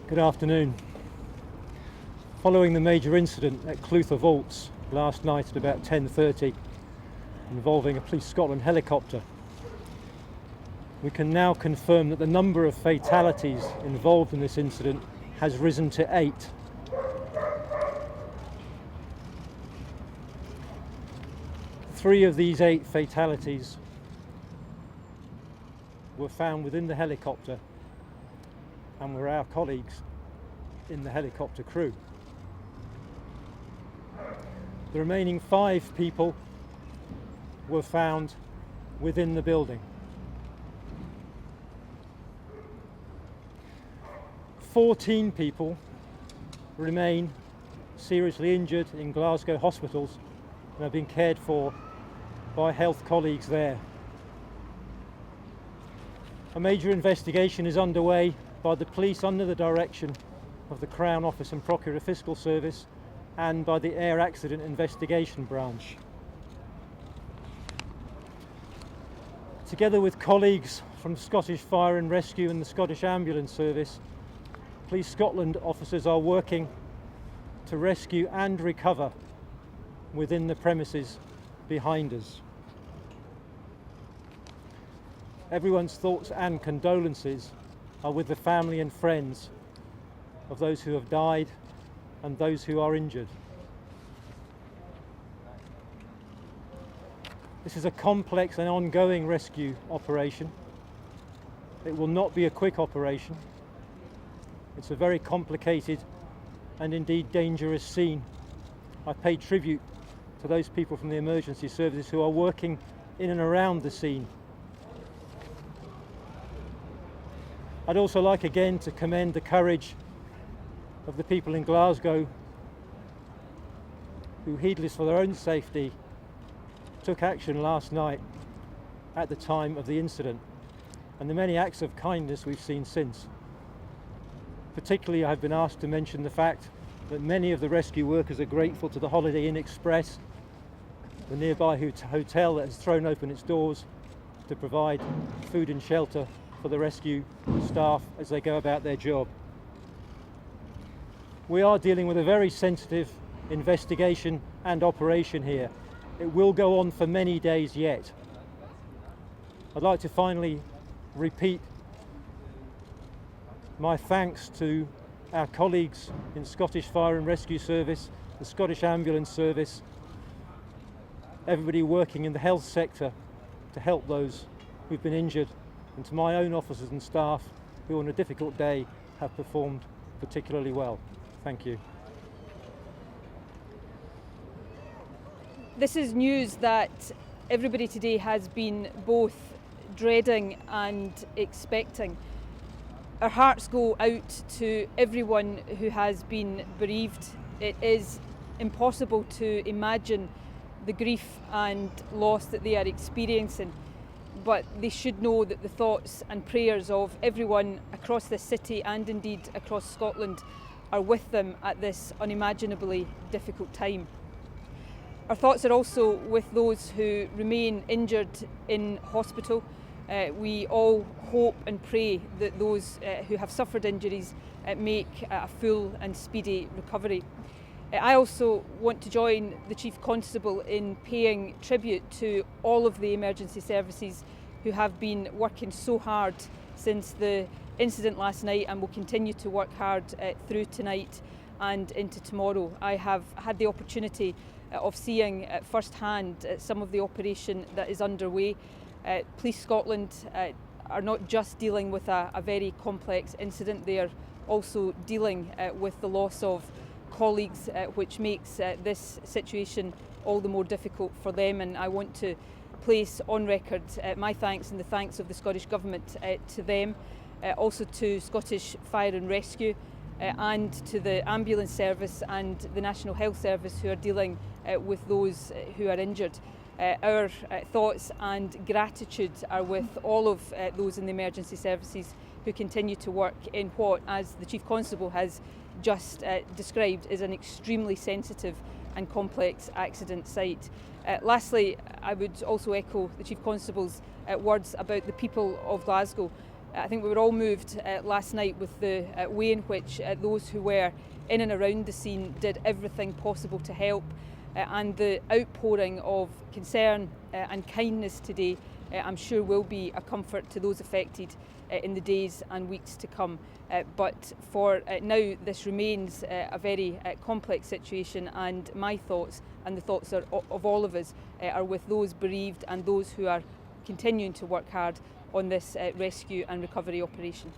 Good afternoon. Following the major incident at Clutha Vaults last night at about 10:30 involving a Police Scotland helicopter, we can now confirm that the number of fatalities involved in this incident has risen to 8. Three of these 8 fatalities were found within the helicopter and were our colleagues in the helicopter crew. The remaining 5 people were found within the building. 14 people remain seriously injured in Glasgow hospitals and have been cared for by health colleagues there. A major investigation is underway by the police under the direction of the Crown Office and Procurator Fiscal Service and by the Air Accident Investigation Branch. Together with colleagues from Scottish Fire and Rescue and the Scottish Ambulance Service, Police Scotland officers are working to rescue and recover within the premises behind us. Everyone's thoughts and condolences are with the family and friends of those who have died and those who are injured. This is a complex and ongoing rescue operation. It will not be a quick operation. It's a very complicated and indeed dangerous scene. I pay tribute to those people from the emergency services who are working in and around the scene. I'd also like again to commend the courage of the people in Glasgow who, heedless for their own safety, took action last night at the time of the incident, and the many acts of kindness we've seen since. Particularly, I've been asked to mention the fact that many of the rescue workers are grateful to the Holiday Inn Express, the nearby hotel that has thrown open its doors to provide food and shelter for the rescue staff as they go about their job. We are dealing with a very sensitive investigation and operation here. It will go on for many days yet. I'd like to finally repeat my thanks to our colleagues in Scottish Fire and Rescue Service, the Scottish Ambulance Service, everybody working in the health sector to help those who've been injured, and to my own officers and staff who on a difficult day have performed particularly well. Thank you. This is news that everybody today has been both dreading and expecting. Our hearts go out to everyone who has been bereaved. It is impossible to imagine the grief and loss that they are experiencing, but they should know that the thoughts and prayers of everyone across this city and indeed across Scotland are with them at this unimaginably difficult time. Our thoughts are also with those who remain injured in hospital. We all hope and pray that those who have suffered injuries make a full and speedy recovery. I also want to join the Chief Constable in paying tribute to all of the emergency services who have been working so hard since the incident last night and will continue to work hard through tonight and into tomorrow. I have had the opportunity of seeing firsthand some of the operation that is underway. Police Scotland are not just dealing with a very complex incident, they are also dealing with the loss of colleagues, which makes this situation all the more difficult for them, and I want to place on record my thanks and the thanks of the Scottish Government to them, also to Scottish Fire and Rescue and to the Ambulance Service and the National Health Service who are dealing with those who are injured. Our thoughts and gratitude are with all of those in the emergency services who continue to work in what, as the Chief Constable has just described, is an extremely sensitive and complex accident site. Lastly, I would also echo the Chief Constable's words about the people of Glasgow. I think we were all moved last night with the way in which those who were in and around the scene did everything possible to help, and the outpouring of concern and kindness today I'm sure will be a comfort to those affected in the days and weeks to come. But for now, this remains a very complex situation, and my thoughts and the thoughts of all of us are with those bereaved and those who are continuing to work hard on this rescue and recovery operation.